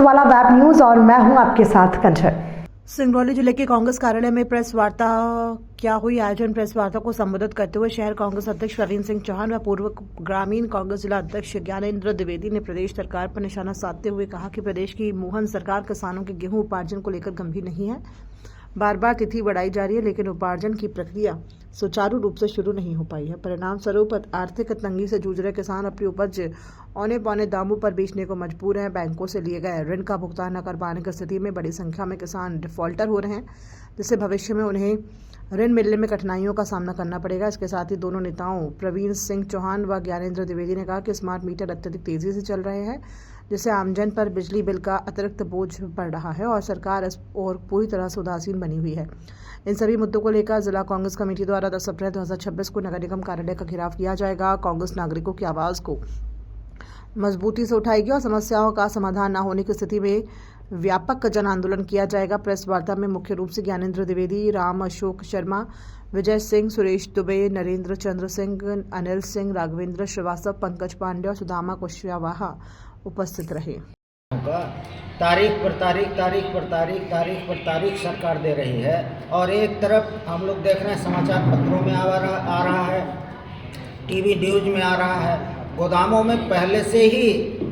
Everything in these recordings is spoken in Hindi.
वाला वेब न्यूज और मैं हूं आपके साथ कंचन। सिंगरौली जिले के कांग्रेस कार्यालय में प्रेस वार्ता क्या हुई। आयोजन प्रेस वार्ता को संबोधित करते हुए शहर कांग्रेस अध्यक्ष प्रवीण सिंह चौहान व पूर्व ग्रामीण कांग्रेस जिला अध्यक्ष ज्ञानेंद्र द्विवेदी ने प्रदेश सरकार पर निशाना साधते हुए कहा कि प्रदेश की मोहन सरकार किसानों के गेहूं उपार्जन को लेकर गंभीर नहीं है। बार बार तिथि बढ़ाई जा रही है, लेकिन उपार्जन की प्रक्रिया सुचारू रूप से शुरू नहीं हो पाई है। परिणाम स्वरूप आर्थिक तंगी से जूझ रहे किसान अपनी उपज औने पौने दामों पर बेचने को मजबूर हैं। बैंकों से लिए गए ऋण का भुगतान न कर पाने की स्थिति में बड़ी संख्या में किसान डिफॉल्टर हो रहे हैं, जिससे भविष्य में उन्हें ऋण मिलने में कठिनाइयों का सामना करना पड़ेगा। इसके साथ ही दोनों नेताओं प्रवीण सिंह चौहान व ज्ञानेंद्र द्विवेदी ने कहा कि स्मार्ट मीटर अत्यधिक तेजी से चल रहे हैं, जिससे आमजन पर बिजली बिल का अतिरिक्त बोझ पड़ रहा है और सरकार इस ओर पूरी तरह से उदासीन बनी हुई है। इन सभी मुद्दों को लेकर जिला कांग्रेस कमेटी द्वारा 10 अप्रैल 2026 को नगर निगम कार्यालय का घेराव किया जाएगा। कांग्रेस नागरिकों की आवाज को मजबूती से उठाएगी और समस्याओं का समाधान न होने की स्थिति में व्यापक जन आंदोलन किया जाएगा। प्रेस वार्ता में मुख्य रूप से ज्ञानेंद्र द्विवेदी, राम अशोक शर्मा, विजय सिंह, सुरेश दुबे, नरेंद्र चंद्र सिंह, अनिल सिंह, राघवेंद्र श्रीवास्तव, पंकज पांडे और सुदामा कुशवाहा उपस्थित रहे। तारीख पर तारीख सरकार दे रही है और एक तरफ हम लोग देख रहे हैं समाचार पत्रों में आ रहा है, टीवी न्यूज में आ रहा है, गोदामों में पहले से ही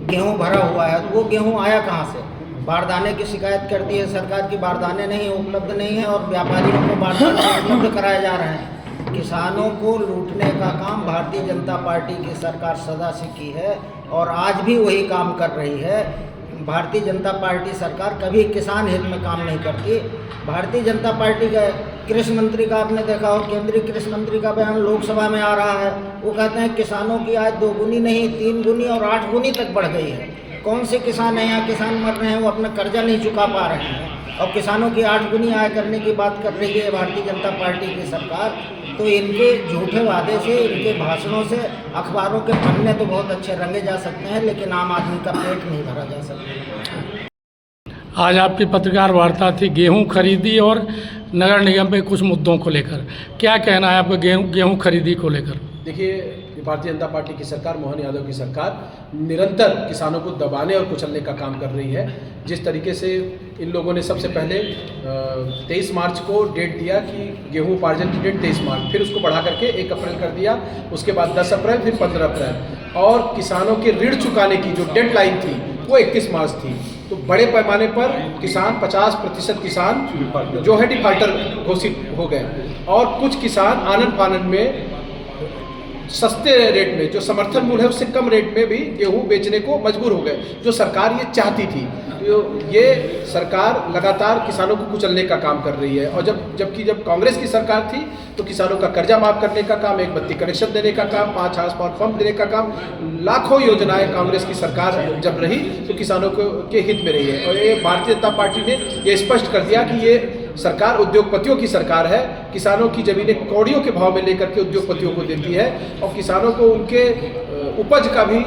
गेहूं भरा हुआ है। वो गेहूं आया कहाँ से? बारदाने की शिकायत करती है सरकार की, बारदाने नहीं उपलब्ध नहीं है और व्यापारियों को बारदाने उपलब्ध कराए जा रहे हैं। किसानों को लूटने का काम भारतीय जनता पार्टी की सरकार सदा से की है और आज भी वही काम कर रही है। भारतीय जनता पार्टी सरकार कभी किसान हित में काम नहीं करती। भारतीय जनता पार्टी का कृषि मंत्री का आपने देखा हो, केंद्रीय कृषि मंत्री का बयान लोकसभा में आ रहा है। वो कहते हैं किसानों की आय 2 गुनी नहीं 3 गुनी और 8 गुनी तक बढ़ गई है। कौन से किसान हैं यहाँ? किसान मर रहे हैं, वो अपना कर्जा नहीं चुका पा रहे हैं और किसानों की 8 गुनी आय करने की बात कर रही है भारतीय जनता पार्टी की सरकार। तो इनके झूठे वादे से, इनके भाषणों से अखबारों के पन्ने तो बहुत अच्छे रंगे जा सकते हैं, लेकिन आम आदमी का पेट नहीं भरा जा सकता। आज आपकी पत्रकार वार्ता थी गेहूं खरीदी और नगर निगम पे कुछ मुद्दों को लेकर, क्या कहना है आपका गेहूं खरीदी को लेकर? देखिए, भारतीय जनता पार्टी की सरकार, मोहन यादव की सरकार निरंतर किसानों को दबाने और कुचलने का काम कर रही है। जिस तरीके से इन लोगों ने सबसे पहले 23 मार्च को डेट दिया कि गेहूं उपार्जन की डेट 23 मार्च, फिर उसको बढ़ा करके 1 अप्रैल कर दिया, उसके बाद 10 अप्रैल, फिर 15 अप्रैल और किसानों के ऋण चुकाने की जो डेडलाइन थी वो 21 मार्च थी। तो बड़े पैमाने पर किसान 50% किसान जो है डिफाल्टर घोषित हो गए और कुछ किसान आनन फानन में सस्ते रेट में, जो समर्थन मूल्य है उससे कम रेट में भी गेहूं बेचने को मजबूर हो गए, जो सरकार ये चाहती थी। तो ये सरकार लगातार किसानों को कुचलने का काम कर रही है। और जब कांग्रेस की सरकार थी तो किसानों का कर्जा माफ करने का काम, 1 बत्ती कनेक्शन देने का काम, 5 हाउस पावर पंप देने का काम, लाखों योजनाएं कांग्रेस की सरकार जब रही तो किसानों के हित में रही है। और ये भारतीय जनता पार्टी ने ये स्पष्ट कर दिया कि ये सरकार उद्योगपतियों की सरकार है। किसानों की जमीनें कौड़ियों के भाव में लेकर के उद्योगपतियों को देती है और किसानों को उनके उपज का भी